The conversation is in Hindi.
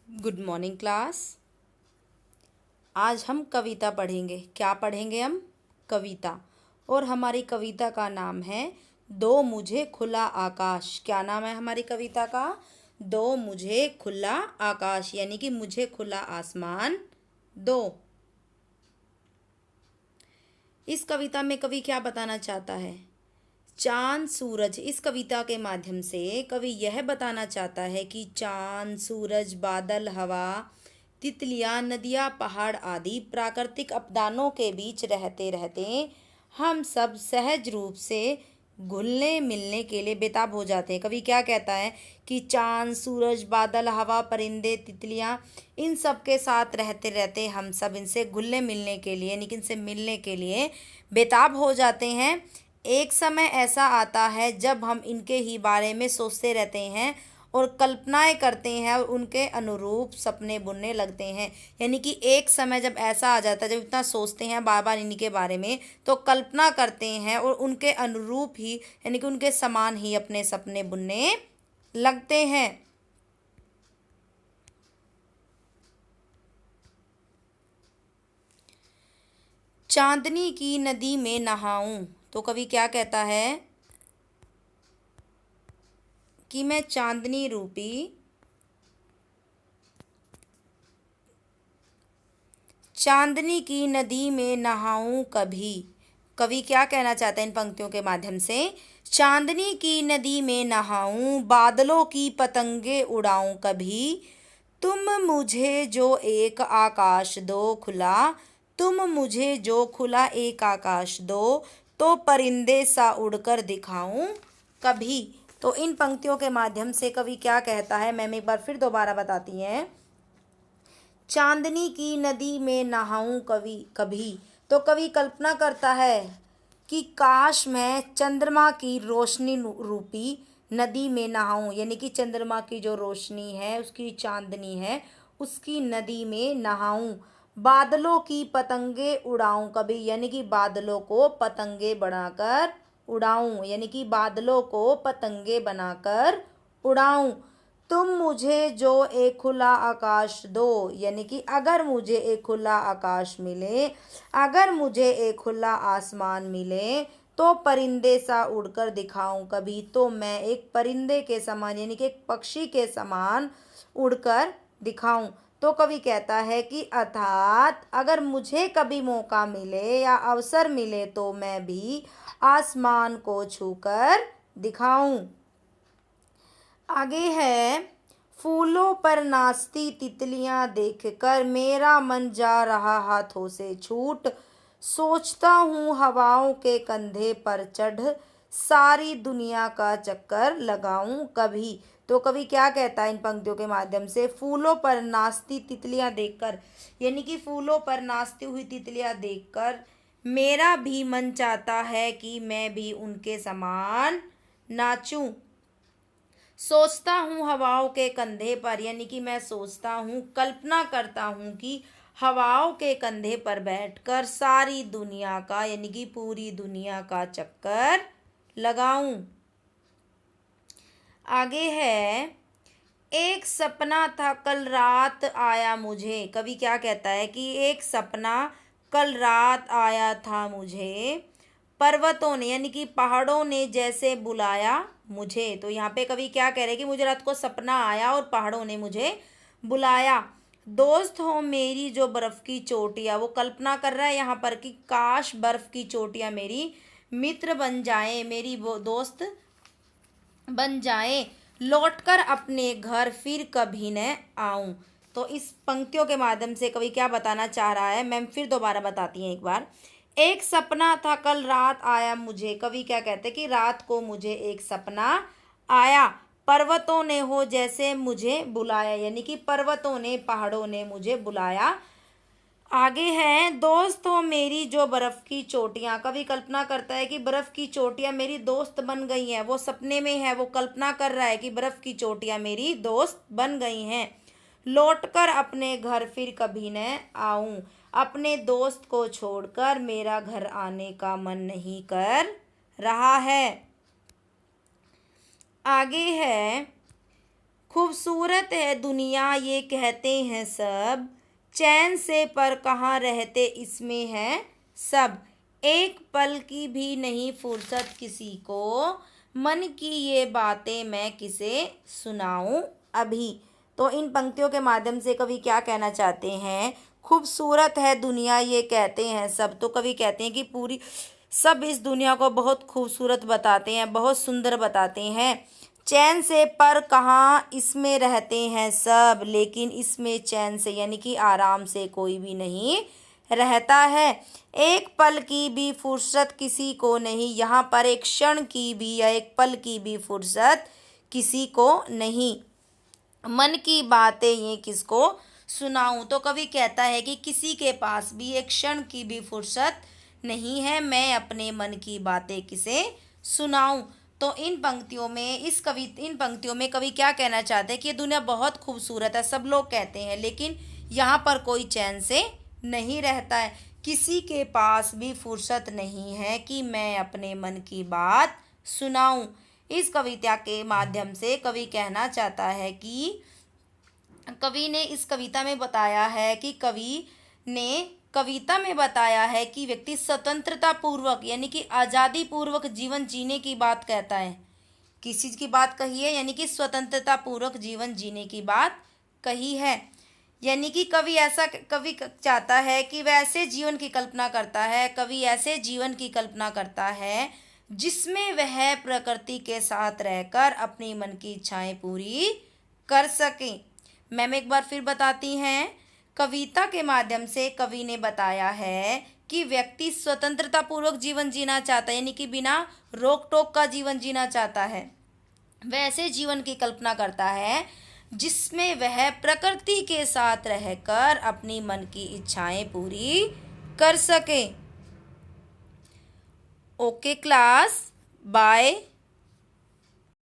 Good morning class. आज हम कविता पढ़ेंगे। क्या पढ़ेंगे हम? कविता। और हमारी कविता का नाम है दो मुझे खुला आकाश। क्या नाम है हमारी कविता का? दो मुझे खुला आकाश, यानी कि मुझे खुला आसमान दो। इस कविता में कवि क्या बताना चाहता है? चांद सूरज। इस कविता के माध्यम से कवि यह बताना चाहता है कि चांद, सूरज, बादल, हवा, तितलियां, नदियां, पहाड़ आदि प्राकृतिक आपदाओं के बीच रहते रहते हम सब सहज रूप से घुलने मिलने के लिए बेताब हो जाते हैं। कवि क्या कहता है कि चांद, सूरज, बादल, हवा, परिंदे, तितलियां, इन सब के साथ रहते रहते हम सब इनसे घुलने मिलने के लिए, यानी कि इनसे मिलने के लिए बेताब हो जाते हैं। एक समय ऐसा आता है जब हम इनके ही बारे में सोचते रहते हैं और कल्पनाएं करते हैं और उनके अनुरूप सपने बुनने लगते हैं। यानी कि एक समय जब ऐसा आ जाता है, जब इतना सोचते हैं बार बार इनके बारे में, तो कल्पना करते हैं और उनके अनुरूप ही, यानी कि उनके समान ही अपने सपने बुनने लगते हैं। चांदनी की नदी में नहाऊं। तो कवि क्या कहता है कि मैं चांदनी रूपी चांदनी की नदी में नहाऊं कभी। कवि क्या कहना चाहते हैं इन पंक्तियों के माध्यम से? चांदनी की नदी में नहाऊं, बादलों की पतंगे उड़ाऊं कभी। तुम मुझे जो एक आकाश दो खुला, तुम मुझे जो खुला एक आकाश दो, तो परिंदे सा उड़कर दिखाऊं कभी। तो इन पंक्तियों के माध्यम से कवि क्या कहता है, मैम एक बार फिर दोबारा बताती हैं। चांदनी की नदी में नहाऊं कभी कभी। तो कवि कल्पना करता है कि काश मैं चंद्रमा की रोशनी रूपी नदी में नहाऊं, यानी कि चंद्रमा की जो रोशनी है, उसकी चांदनी है, उसकी नदी में नहाऊं। बादलों की पतंगे उड़ाऊं कभी, यानी कि बादलों को पतंगे बनाकर उड़ाऊं, यानी कि बादलों को पतंगे बनाकर उड़ाऊं। तुम मुझे जो एक खुला आकाश दो, यानी कि अगर मुझे एक खुला आकाश मिले, अगर मुझे एक खुला आसमान मिले, तो परिंदे सा उड़कर दिखाऊं कभी। तो मैं एक परिंदे के समान, यानी कि एक पक्षी के समान उड़कर दिखाऊं। तो कवि कहता है कि अर्थात अगर मुझे कभी मौका मिले या अवसर मिले तो मैं भी आसमान को छूकर दिखाऊं। आगे है, फूलों पर नाचती तितलियां देखकर मेरा मन जा रहा हाथों से छूट। सोचता हूँ हवाओं के कंधे पर चढ़, सारी दुनिया का चक्कर लगाऊं कभी। तो कवि क्या कहता है इन पंक्तियों के माध्यम से? फूलों पर नाचती तितलियां देखकर, यानी कि फूलों पर नाचती हुई तितलियां देखकर मेरा भी मन चाहता है कि मैं भी उनके समान नाचूं। सोचता हूँ हवाओं के कंधे पर, यानी कि मैं सोचता हूँ, कल्पना करता हूँ कि हवाओं के कंधे पर बैठकर सारी दुनिया का, यानी कि पूरी दुनिया का चक्कर लगाऊं। आगे है, एक सपना था कल रात आया मुझे। कवि क्या कहता है कि एक सपना कल रात आया था मुझे, पर्वतों ने, यानी कि पहाड़ों ने जैसे बुलाया मुझे। तो यहाँ पे कवि क्या कह रहे हैं कि मुझे रात को सपना आया और पहाड़ों ने मुझे बुलाया। दोस्त हो मेरी जो बर्फ की चोटियां, वो कल्पना कर रहा है यहाँ पर कि काश बर्फ की चोटियां मेरी मित्र बन जाएं, मेरी वो दोस्त बन जाएं, लौटकर अपने घर फिर कभी न आऊं। तो इस पंक्तियों के माध्यम से कवि क्या बताना चाह रहा है, मैम फिर दोबारा बताती हैं एक बार। एक सपना था कल रात आया मुझे। कवि क्या कहते हैं कि रात को मुझे एक सपना आया, पर्वतों ने हो जैसे मुझे बुलाया, यानी कि पर्वतों ने, पहाड़ों ने मुझे बुलाया। आगे है, दोस्त हो मेरी जो बर्फ की चोटियां। कवि कल्पना करता है कि बर्फ की चोटियां मेरी दोस्त बन गई हैं। वो सपने में है, वो कल्पना कर रहा है कि बर्फ की चोटियां मेरी दोस्त बन गई हैं। लौटकर अपने घर फिर कभी न आऊं, अपने दोस्त को छोड़कर मेरा घर आने का मन नहीं कर रहा है। आगे है, खूबसूरत है दुनिया ये कहते हैं सब, चैन से पर कहाँ रहते इसमें है सब। एक पल की भी नहीं फुर्सत किसी को, मन की ये बातें मैं किसे सुनाऊं अभी। तो इन पंक्तियों के माध्यम से कवि क्या कहना चाहते हैं, खूबसूरत है दुनिया ये कहते हैं सब। तो कवि कहते हैं कि पूरी सब इस दुनिया को बहुत खूबसूरत बताते हैं, बहुत सुंदर बताते हैं। चैन से पर कहाँ इसमें रहते हैं सब, लेकिन इसमें चैन से यानी कि आराम से कोई भी नहीं रहता है। एक पल की भी फुर्सत किसी को नहीं, यहाँ पर एक क्षण की भी या एक पल की भी फुर्सत किसी को नहीं। मन की बातें ये किसको सुनाऊं। तो कवि कहता है कि किसी के पास भी एक क्षण की भी फुर्सत नहीं है, मैं अपने मन की बातें किसे सुनाऊं। तो इन पंक्तियों में कवि क्या कहना चाहते हैं कि ये दुनिया बहुत खूबसूरत है, सब लोग कहते हैं, लेकिन यहाँ पर कोई चैन से नहीं रहता है। किसी के पास भी फुर्सत नहीं है कि मैं अपने मन की बात सुनाऊं। इस कविता के माध्यम से कवि कहना चाहता है कि कवि ने इस कविता में बताया है कि व्यक्ति स्वतंत्रता पूर्वक यानी कि आज़ादी पूर्वक जीवन जीने की बात कहता है। किस चीज़ की बात कही है, यानी कि स्वतंत्रता पूर्वक जीवन जीने की बात कही है। यानी कि कवि चाहता है कि वह ऐसे जीवन की कल्पना करता है, कवि ऐसे जीवन की कल्पना करता है जिसमें वह प्रकृति के साथ रहकर अपनी मन की इच्छाएं पूरी कर सके। मैम एक बार फिर बताती हैं, कविता के माध्यम से कवि ने बताया है कि व्यक्ति स्वतंत्रता पूर्वक जीवन जीना चाहता है, यानी कि बिना रोक टोक का जीवन जीना चाहता है। वह ऐसे जीवन की कल्पना करता है जिसमें वह प्रकृति के साथ रहकर अपनी मन की इच्छाएं पूरी कर सके। Okay class, bye.